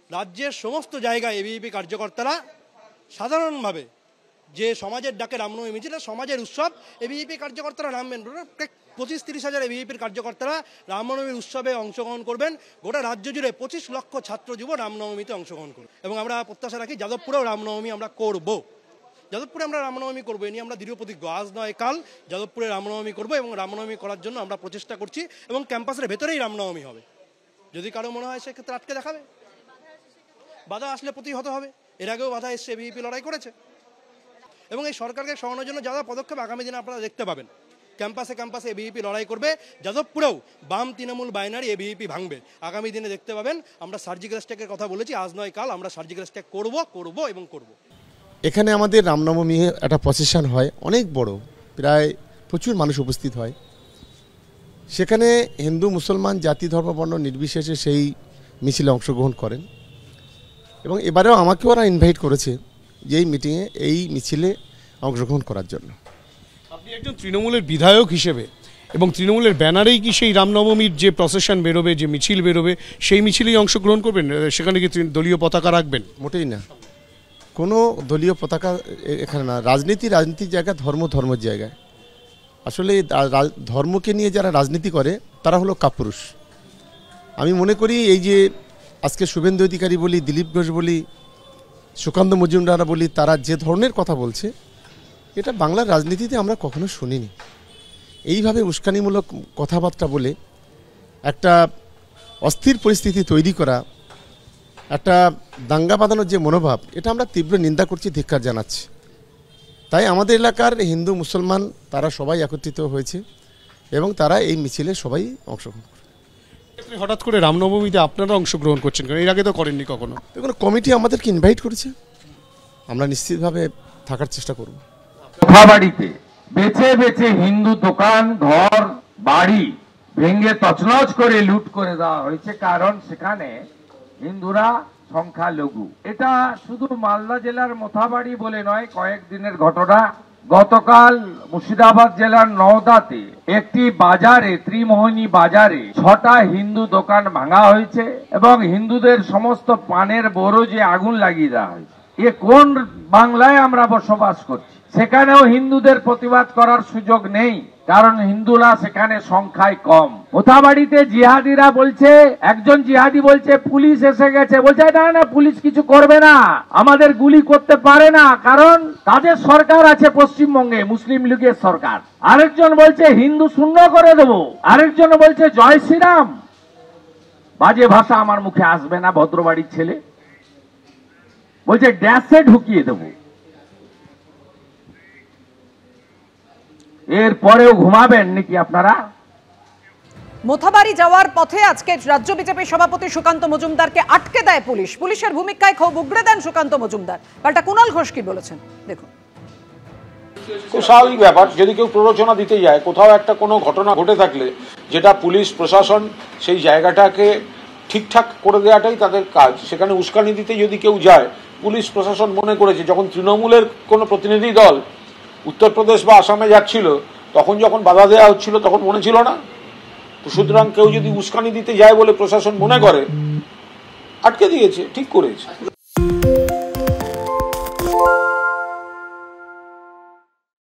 রাজ্যের সমস্ত জায়গায় এবিভিপি কার্যকর্তারা সাধারণভাবে যে সমাজের ডাকে রামনবমী মিছিল, সমাজের উৎসব, এবিভিপি কার্যকর্তারা নামবেন। 25-30 হাজার এবিভিপির কার্যকর্তারা রামনবমীর উৎসবে অংশগ্রহণ করবেন। গোটা রাজ্য জুড়ে 25 লক্ষ ছাত্র যুব রামনবমীতে অংশগ্রহণ করবে এবং আমরা প্রত্যাশা রাখি যাদবপুরেও রামনবমী আমরা করব। যাদবপুরে আমরা রামনবমী করবো, এ নিয়ে আমরা দৃঢ় প্রতিজ্ঞ। আজ নয় কাল যাদবপুরে রামনবমী করবো এবং রামনবমী করার জন্য আমরা প্রচেষ্টা করছি এবং ক্যাম্পাসের ভেতরেই রামনবমী হবে। যদি কারো মনে হয় সেক্ষেত্রে আটকে দেখাবে, বাধা আসলে প্রতিহত হবে। এর আগেও বাধা এসছে, এবিভিপি লড়াই করেছে এবং এই সরকারকে সরানোর জন্য যা পদক্ষেপ আগামী দিনে আপনারা দেখতে পাবেন। ক্যাম্পাসে ক্যাম্পাসে এবিভিপি লড়াই করবে, যাদবপুরেও বাম তৃণমূল বাইনারি এবিভিপি ভাঙবে। আগামী দিনে দেখতে পাবেন। আমরা সার্জিক্যাল স্ট্রাইকের কথা বলেছি, আজ নয় কাল আমরা সার্জিক্যাল স্ট্রাইক করব এবং করব। এখানে আমাদের রামনবমী একটা প্রসেশন হয়, অনেক বড়, প্রায় প্রচুর মানুষ উপস্থিত হয়। সেখানে হিন্দু মুসলমান জাতি ধর্ম বর্ণ নির্বিশেষে সেই মিছিলে অংশগ্রহণ করেন এবং এবারেও আমাকেও ওরা ইনভাইট করেছে যে এই মিটিংয়ে এই মিছিলে অংশগ্রহণ করার জন্য। আপনি একজন তৃণমূলের বিধায়ক হিসেবে এবং তৃণমূলের ব্যানারেই কি সেই রামনবমীর যে প্রসেশন বেরোবে, যে মিছিল বেরোবে, সেই মিছিলেই অংশগ্রহণ করবেন? সেখানে কি দলীয় পতাকা রাখবেন? মোটেই না, কোনো দলীয় পতাকা এখানে না। রাজনীতির জায়গা, ধর্মের জায়গায়। আসলে ধর্মকে নিয়ে যারা রাজনীতি করে তারা হলো কাপুরুষ। আমি মনে করি এই যে আজকে শুভেন্দু অধিকারী বলি, দিলীপ ঘোষ বলি, সুকান্ত মজুমদার বলি, তারা যে ধরনের কথা বলছে এটা বাংলার রাজনীতিতে আমরা কখনো শুনিনি। এইভাবে উস্কানিমূলক কথাবার্তা বলে একটা অস্থির পরিস্থিতি তৈরি করা, একটা দাঙ্গা বাঁধানোর যে মনোভাব, এটা আমরা তীব্র নিন্দা করছি, ধিক্কার জানাচ্ছি। তাই আমাদের এলাকার হিন্দু মুসলমান তারা সবাই একত্রিত হয়েছে এবং তারা এই মিছিলে সবাই অংশগ্রহণ করে। হঠাৎ করে রামনবমীতে আপনারা অংশগ্রহণ করছেন কেন? এর আগে তো করেননি কখনো। দেখুন, কমিটি আমাদেরকে ইনভাইট করেছে, আমরা নিশ্চিতভাবে থাকার চেষ্টা করব। কোথাবাড়িতে বেছে বেছে হিন্দু দোকান, ঘর, বাড়ি ভেঙে তছনছ করে লুট করে দেওয়া হয়েছে, কারণ সেখানে হিন্দুরা সংখ্যালঘু। এটা শুধু মালদা জেলার মোথাবাড়ি বলে নয়, কয়েকদিনের ঘটনা। গতকাল মুর্শিদাবাদ জেলার নওদাতে একটি বাজারে, ত্রিমোহনী বাজারে 6টা হিন্দু দোকান ভাঙা হয়েছে এবং হিন্দুদের সমস্ত পানের বোরোজে আগুন লাগিয়ে দেওয়া হয়েছে। এ কোন বাংলায় আমরা বসবাস করছি? সেখানেও হিন্দুদের প্রতিবাদ করার সুযোগ নেই, কারণ হিন্দুরা সেখানে সংখ্যায় কম। মোথাবাড়িতে জিহাদিরা বলছে, একজন জিহাদি বলছে পুলিশ এসে গেছে, বলছে না পুলিশ কিছু করবে না, আমাদের গুলি করতে পারে না, কারণ তাদের সরকার আছে পশ্চিমবঙ্গে, মুসলিম লীগের সরকার। আরেকজন বলছে হিন্দু শূন্য করে দেবো, আরেকজন বলছে জয় শ্রীরাম। বাজে ভাষা আমার মুখে আসবে না, ভদ্রবাড়ির ছেলে বলছে ড্যাশে ঢুকিয়ে দেবো। এরপরেও ঘুমাবেন নাকি আপনারা? মোথাবাড়ি যাওয়ার পথে আজকে রাজ্য বিজেপির সভাপতি সুকান্ত মজুমদারকে আটকে দেয় পুলিশ। পুলিশের ভূমিকায় ক্ষোভ উগড়ে দেন সুকান্ত মজুমদার। পাল্টা কুণাল ঘোষ কি বলেছেন দেখুন। খুব স্বাভাবিক ব্যাপার, যদি কেউ প্ররোচনা দিতে যায়, কোথাও একটা কোনো ঘটনা ঘটে থাকলে যেটা পুলিশ প্রশাসন সেই জায়গাটাকে ঠিকঠাক করে দেওয়াটাই তাদের কাজ। সেখানে উস্কানি দিতে যদি কেউ যায়, পুলিশ প্রশাসন মনে করেছে যখন তৃণমূলের কোনো প্রতিনিধি দল উত্তরপ্রদেশ বা আসামে যাচ্ছিল, তখন যখন বাধা দেওয়া হচ্ছিল তখন মনে ছিল না? তো সুতরাং কেউ যদি উস্কানি দিতে যায় বলে প্রশাসন মনে করে, আটকে দিয়েছে, ঠিক করেছে।